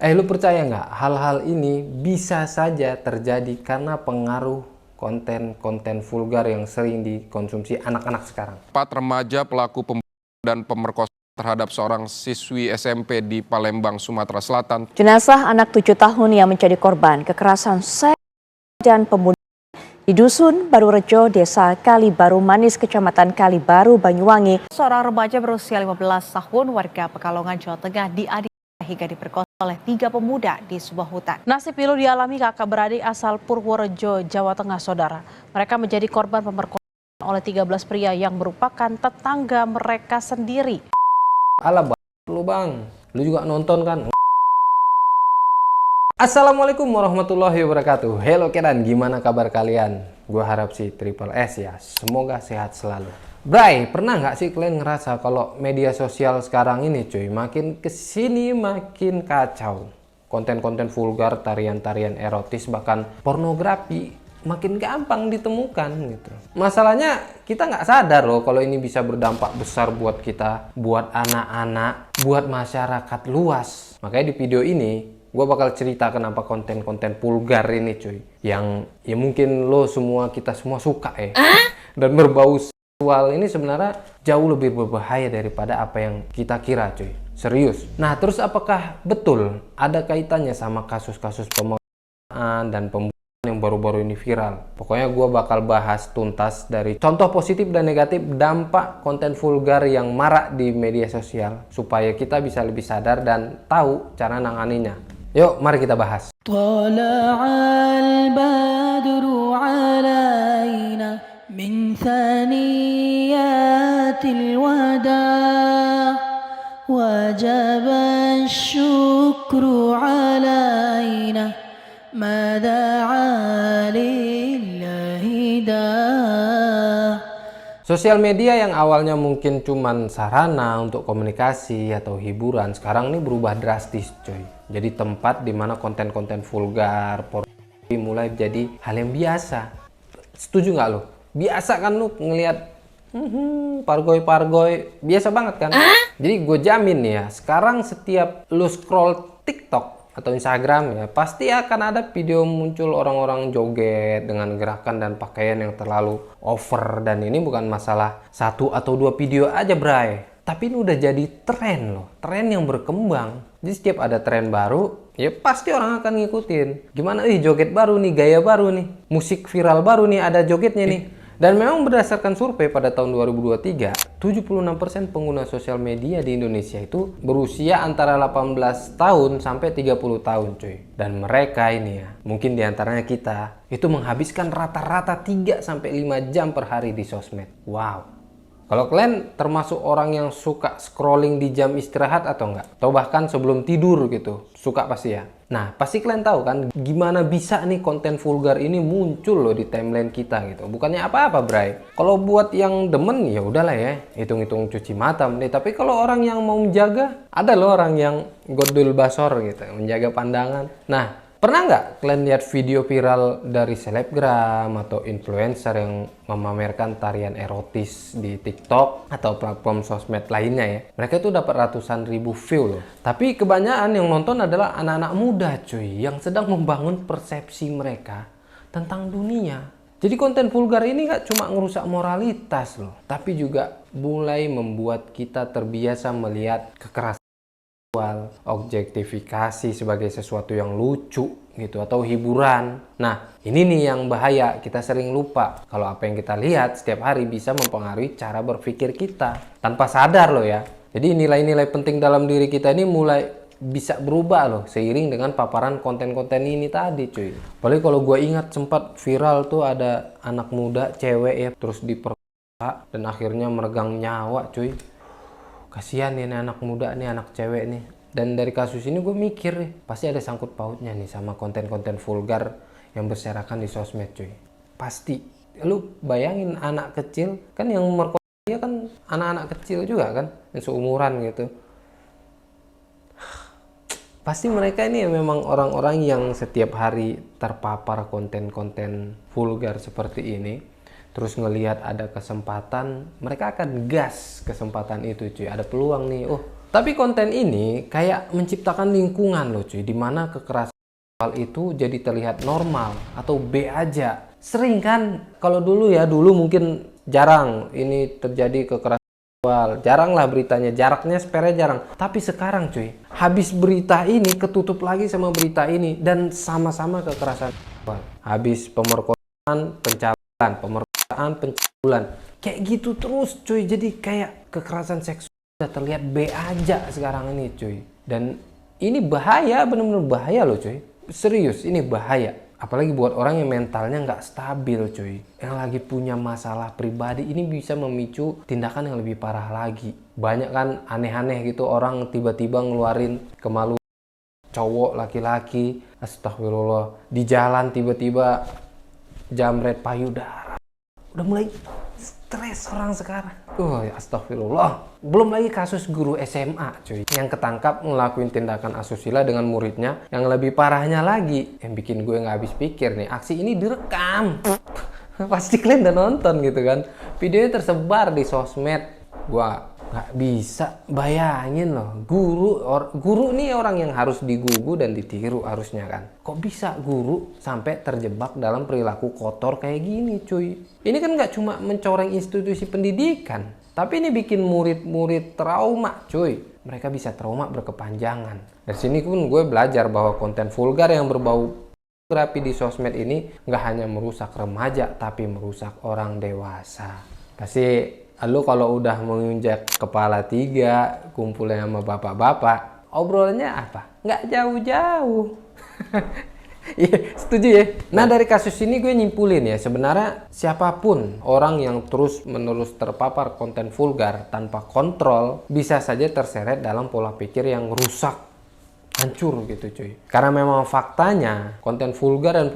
Lu percaya nggak hal-hal ini bisa saja terjadi karena pengaruh konten-konten vulgar yang sering dikonsumsi anak-anak sekarang. 4 remaja pelaku pembunuhan dan pemerkosaan terhadap seorang siswi SMP di Palembang, Sumatera Selatan. Jenazah anak 7 tahun yang menjadi korban kekerasan seks dan pembunuhan di Dusun Barurejo, Desa Kalibaru Manis, Kecamatan Kalibaru, Banyuwangi. Seorang remaja berusia 15 tahun warga Pekalongan, Jawa Tengah diadili hingga diperkosa oleh 3 pemuda di sebuah hutan. Nasib pilu dialami kakak beradik asal Purworejo, Jawa Tengah, saudara. Mereka menjadi korban pemerkosaan oleh 13 pria yang merupakan tetangga mereka sendiri. Alah lu bang, lu juga nonton kan? Assalamualaikum warahmatullahi wabarakatuh. Hello Kedan, gimana kabar kalian? Gue harap sih Triple S ya, semoga sehat selalu. Bray, pernah nggak sih kalian ngerasa kalau media sosial sekarang ini cuy, makin kesini makin kacau. Konten-konten vulgar, tarian-tarian erotis, bahkan pornografi makin gampang ditemukan gitu. Masalahnya kita nggak sadar loh kalau ini bisa berdampak besar buat kita, buat anak-anak, buat masyarakat luas. Makanya di video ini gue bakal cerita kenapa konten-konten vulgar ini cuy, yang ya mungkin lo semua, kita semua suka ya, dan berbau seksual ini sebenarnya jauh lebih berbahaya daripada apa yang kita kira cuy. Serius. Nah terus apakah betul ada kaitannya sama kasus-kasus pembunuhan dan pembunuhan yang baru-baru ini viral? Pokoknya gue bakal bahas tuntas dari contoh positif dan negatif dampak konten vulgar yang marak di media sosial, supaya kita bisa lebih sadar dan tahu cara nanganinya. Yuk, mari kita bahas. Tala'al badru alaina min thaniyatil wada' wajaba syukru alaina mada'a lillahi da'. Sosial media yang awalnya mungkin cuman sarana untuk komunikasi atau hiburan, sekarang ini berubah drastis coy. Jadi tempat dimana konten-konten vulgar, pornografi mulai jadi hal yang biasa. Setuju nggak lo? Biasa kan lo ngelihat pargoy-pargoy, biasa banget kan? Jadi gue jamin nih ya, sekarang setiap lo scroll TikTok atau Instagram ya, pasti akan ada video muncul orang-orang joget dengan gerakan dan pakaian yang terlalu over. Dan ini bukan masalah 1 atau 2 video aja bray, tapi ini udah jadi tren loh, tren yang berkembang. Jadi setiap ada tren baru, ya pasti orang akan ngikutin. Gimana joget baru nih, gaya baru nih, musik viral baru nih, ada jogetnya nih. Dan memang berdasarkan survei pada tahun 2023, 76% pengguna sosial media di Indonesia itu berusia antara 18 tahun sampai 30 tahun cuy. Dan mereka ini ya, mungkin diantaranya kita, itu menghabiskan rata-rata 3 sampai 5 jam per hari di sosmed. Wow. Kalau kalian termasuk orang yang suka scrolling di jam istirahat atau enggak? Atau bahkan sebelum tidur gitu, suka pasti ya? Nah, pasti kalian tahu kan gimana bisa nih konten vulgar ini muncul loh di timeline kita gitu. Bukannya apa-apa, bray. Kalau buat yang demen ya udahlah ya, hitung-hitung cuci mata nih. Tapi kalau orang yang mau menjaga, ada loh orang yang godul basor gitu, menjaga pandangan. Nah, pernah nggak kalian lihat video viral dari selebgram atau influencer yang memamerkan tarian erotis di TikTok atau platform sosmed lainnya ya? Mereka itu dapat ratusan ribu view loh. Tapi kebanyakan yang nonton adalah anak-anak muda cuy, yang sedang membangun persepsi mereka tentang dunia. Jadi konten vulgar ini nggak cuma ngerusak moralitas loh, tapi juga mulai membuat kita terbiasa melihat kekerasan, objektifikasi sebagai sesuatu yang lucu gitu atau hiburan. Nah, ini nih yang bahaya. Kita sering lupa kalau apa yang kita lihat setiap hari bisa mempengaruhi cara berpikir kita tanpa sadar loh ya. Jadi nilai-nilai penting dalam diri kita ini mulai bisa berubah loh seiring dengan paparan konten-konten ini tadi cuy. Apalagi kalau gue ingat sempat viral tuh ada anak muda cewek ya, terus diperkosa dan akhirnya meregang nyawa cuy. Kasihan nih anak muda nih, anak cewek nih. Dan dari kasus ini gue mikir nih, pasti ada sangkut pautnya nih sama konten-konten vulgar yang berserakan di sosmed cuy. Pasti. Lu bayangin anak kecil, kan yang merkosa dia kan anak-anak kecil juga kan, yang seumuran gitu. Pasti mereka ini memang orang-orang yang setiap hari terpapar konten-konten vulgar seperti ini. Terus ngelihat ada kesempatan, mereka akan gas kesempatan itu cuy. Ada peluang nih, Tapi konten ini kayak menciptakan lingkungan loh cuy, dimana kekerasan seksual itu jadi terlihat normal atau B aja. Sering kan, kalau dulu mungkin jarang ini terjadi kekerasan seksual, jarang lah beritanya, jaraknya sepele jarang. Tapi sekarang cuy, habis berita ini ketutup lagi sama berita ini, dan sama-sama kekerasan seksual. Habis pemerkosaan, pencabulan, kayak gitu terus cuy. Jadi kayak kekerasan seksual udah terlihat B aja sekarang ini cuy. Dan ini bahaya, bener-bener bahaya loh cuy. Serius, ini bahaya. Apalagi buat orang yang mentalnya nggak stabil cuy. Yang lagi punya masalah pribadi, ini bisa memicu tindakan yang lebih parah lagi. Banyak kan aneh-aneh gitu orang tiba-tiba ngeluarin kemaluan cowok laki-laki. Astagfirullah. Di jalan tiba-tiba jamret payudara. Udah mulai stres orang sekarang. Astagfirullah. Belum lagi kasus guru SMA cuy, yang ketangkap ngelakuin tindakan asusila dengan muridnya. Yang lebih parahnya lagi, yang bikin gue nggak habis pikir nih, aksi ini direkam. Pasti kalian udah nonton gitu kan. Videonya tersebar di sosmed. Gua nggak bisa bayangin loh, guru nih orang yang harus digugu dan ditiru harusnya kan. Kok bisa guru sampai terjebak dalam perilaku kotor kayak gini cuy? Ini kan nggak cuma mencoreng institusi pendidikan, tapi ini bikin murid-murid trauma cuy. Mereka bisa trauma berkepanjangan. Dari sini pun gue belajar bahwa konten vulgar yang berbau pornografi di sosmed ini nggak hanya merusak remaja, tapi merusak orang dewasa. Pasti lu kalau udah menginjak kepala 3, kumpulnya sama bapak-bapak, obrolannya apa? Nggak jauh-jauh. Iya, setuju ya? Nah, dari kasus ini gue nyimpulin ya, sebenarnya siapapun orang yang terus-menerus terpapar konten vulgar tanpa kontrol, bisa saja terseret dalam pola pikir yang rusak, hancur gitu cuy. Karena memang faktanya, konten vulgar dan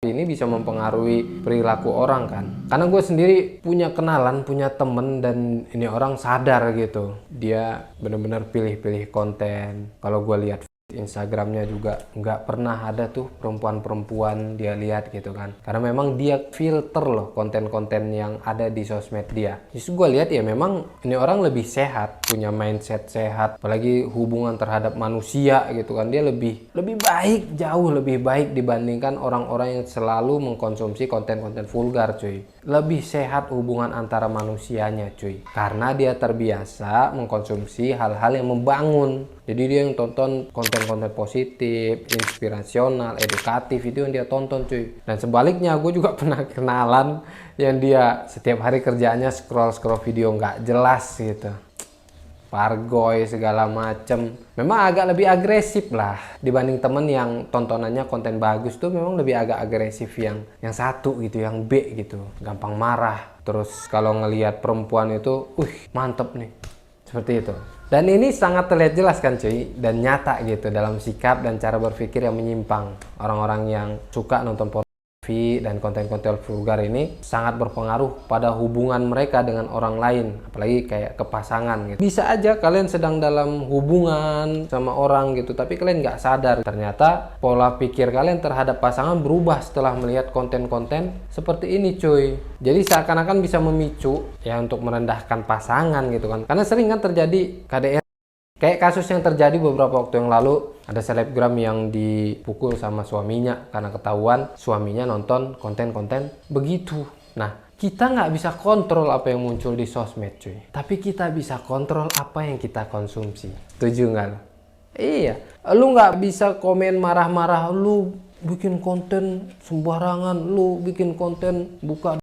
ini bisa mempengaruhi perilaku orang kan. Karena gue sendiri punya kenalan, punya temen, dan ini orang sadar gitu. Dia bener-bener pilih-pilih konten. Kalau gue lihat Instagramnya juga nggak pernah ada tuh perempuan-perempuan dia lihat gitu kan. Karena memang dia filter loh konten-konten yang ada di sosmed dia. Justru gue lihat ya memang ini orang lebih sehat, punya mindset sehat, apalagi hubungan terhadap manusia gitu kan. Dia lebih baik, jauh lebih baik dibandingkan orang-orang yang selalu mengkonsumsi konten-konten vulgar cuy. Lebih sehat hubungan antara manusianya cuy. Karena dia terbiasa mengkonsumsi hal-hal yang membangun. Jadi dia yang tonton konten-konten positif, inspirasional, edukatif, itu yang dia tonton cuy. Dan sebaliknya gue juga pernah kenalan yang dia setiap hari kerjaannya scroll video nggak jelas gitu. Pargoy segala macem. Memang agak lebih agresif lah dibanding temen yang tontonannya konten bagus tuh, memang lebih agak agresif yang satu gitu, yang B gitu. Gampang marah. Terus kalau ngelihat perempuan itu, mantep nih. Seperti itu. Dan ini sangat terlihat jelas kan cuy, dan nyata gitu dalam sikap dan cara berpikir yang menyimpang. Orang-orang yang suka nonton pornografi dan konten-konten vulgar ini sangat berpengaruh pada hubungan mereka dengan orang lain, apalagi kayak ke pasangan gitu. Bisa aja kalian sedang dalam hubungan sama orang gitu, tapi kalian nggak sadar ternyata pola pikir kalian terhadap pasangan berubah setelah melihat konten-konten seperti ini cuy. Jadi seakan-akan bisa memicu ya untuk merendahkan pasangan gitu kan. Karena sering kan terjadi KDR. Kayak kasus yang terjadi beberapa waktu yang lalu, ada selebgram yang dipukul sama suaminya karena ketahuan suaminya nonton konten-konten begitu. Nah, kita nggak bisa kontrol apa yang muncul di sosmed cuy, tapi kita bisa kontrol apa yang kita konsumsi. Setuju nggak lo? Iya, lu nggak bisa komen marah-marah, lu bikin konten sembarangan, lu bikin konten buka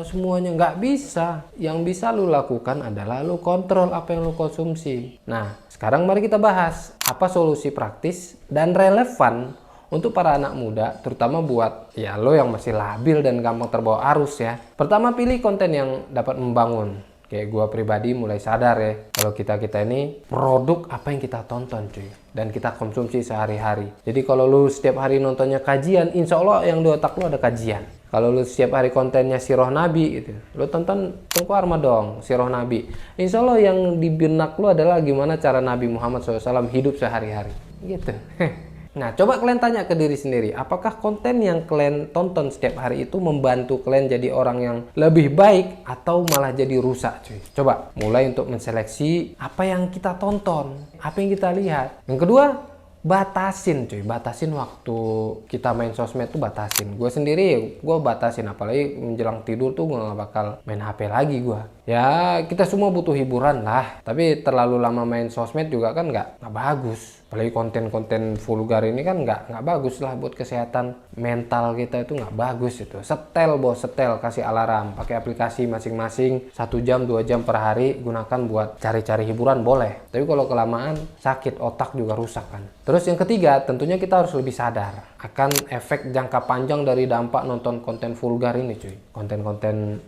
semuanya, nggak bisa. Yang bisa lu lakukan adalah lu kontrol apa yang lu konsumsi. Nah, sekarang mari kita bahas apa solusi praktis dan relevan untuk para anak muda, terutama buat ya lo yang masih labil dan gampang terbawa arus ya. Pertama, pilih konten yang dapat membangun. Kayak gua pribadi mulai sadar ya, kalau kita ini produk apa yang kita tonton cuy, dan kita konsumsi sehari-hari. Jadi kalau lu setiap hari nontonnya kajian, insya Allah yang di otak lu ada kajian. Kalau lu setiap hari kontennya Sirah Nabi gitu, lu tonton Tengku Armadong, Sirah Nabi, insya Allah yang di benak lu adalah gimana cara Nabi Muhammad SAW hidup sehari-hari gitu. Nah, coba kalian tanya ke diri sendiri, apakah konten yang kalian tonton setiap hari itu membantu kalian jadi orang yang lebih baik atau malah jadi rusak, cuy? Coba mulai untuk menseleksi apa yang kita tonton, apa yang kita lihat. Yang kedua, batasin, cuy. Batasin waktu kita main sosmed tuh, batasin. Gue sendiri, gue batasin, apalagi menjelang tidur tuh gue gak bakal main HP lagi gue. Ya, kita semua butuh hiburan lah, tapi terlalu lama main sosmed juga kan nggak bagus. Apalagi konten-konten vulgar ini kan nggak bagus lah buat kesehatan mental kita, itu nggak bagus itu. Setel bos, setel, kasih alarm, pakai aplikasi masing-masing 1 jam 2 jam per hari, gunakan buat cari-cari hiburan boleh. Tapi kalau kelamaan sakit, otak juga rusak kan. Terus yang ketiga, tentunya kita harus lebih sadar akan efek jangka panjang dari dampak nonton konten vulgar ini, cuy. Konten-konten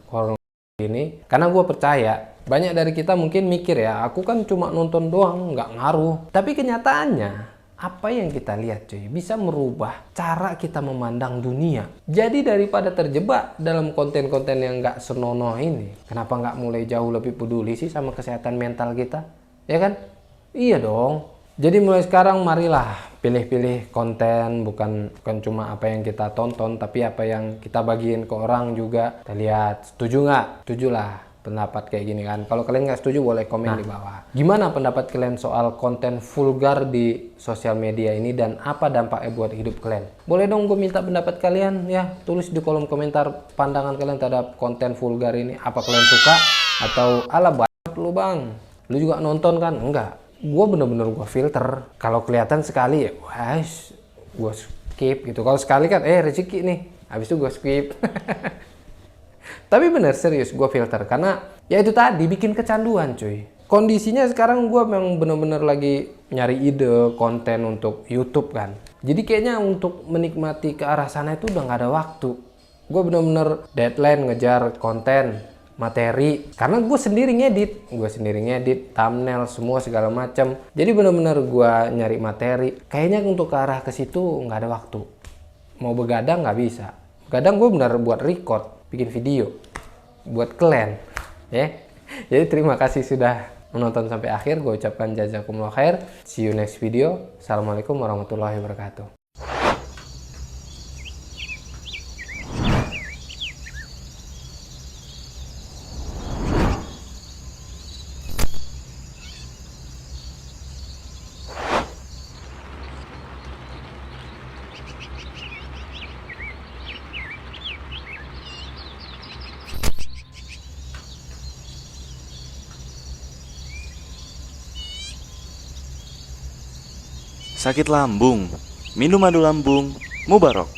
ini, karena gue percaya banyak dari kita mungkin mikir ya, aku kan cuma nonton doang, nggak ngaruh. Tapi kenyataannya, apa yang kita lihat cuy, bisa merubah cara kita memandang dunia. Jadi daripada terjebak dalam konten-konten yang nggak senonoh ini, kenapa nggak mulai jauh lebih peduli sih sama kesehatan mental kita? Ya kan? Iya dong. Jadi mulai sekarang marilah pilih-pilih konten, bukan cuma apa yang kita tonton, tapi apa yang kita bagiin ke orang juga. Kita lihat, setuju nggak? Setuju lah pendapat kayak gini kan. Kalau kalian nggak setuju boleh komen di bawah. Gimana pendapat kalian soal konten vulgar di sosial media ini dan apa dampaknya buat hidup kalian? Boleh dong gue minta pendapat kalian ya. Tulis di kolom komentar pandangan kalian terhadap konten vulgar ini. Apa kalian suka atau ala banget lu bang? Lu juga nonton kan? Enggak. Gue bener-bener gue filter. Kalau kelihatan sekali ya, wah, gue skip gitu. Kalau sekali kan, rezeki nih. Habis itu gue skip. Tapi bener serius gue filter karena ya itu tadi bikin kecanduan cuy. Kondisinya sekarang gue memang bener-bener lagi nyari ide konten untuk YouTube kan. Jadi kayaknya untuk menikmati ke arah sana itu udah nggak ada waktu. Gue bener-bener deadline ngejar konten, materi, karena gue sendiri ngedit, thumbnail semua segala macam. Jadi bener-bener gue nyari materi. Kayaknya untuk ke arah ke situ nggak ada waktu. Mau begadang nggak bisa. Kadang gue bener buat record, bikin video buat kalian ya. Jadi terima kasih sudah menonton sampai akhir. Gue ucapkan jazakumullah khair. See you next video. Assalamualaikum warahmatullahi wabarakatuh. Sakit lambung, minum madu lambung, Mubarok.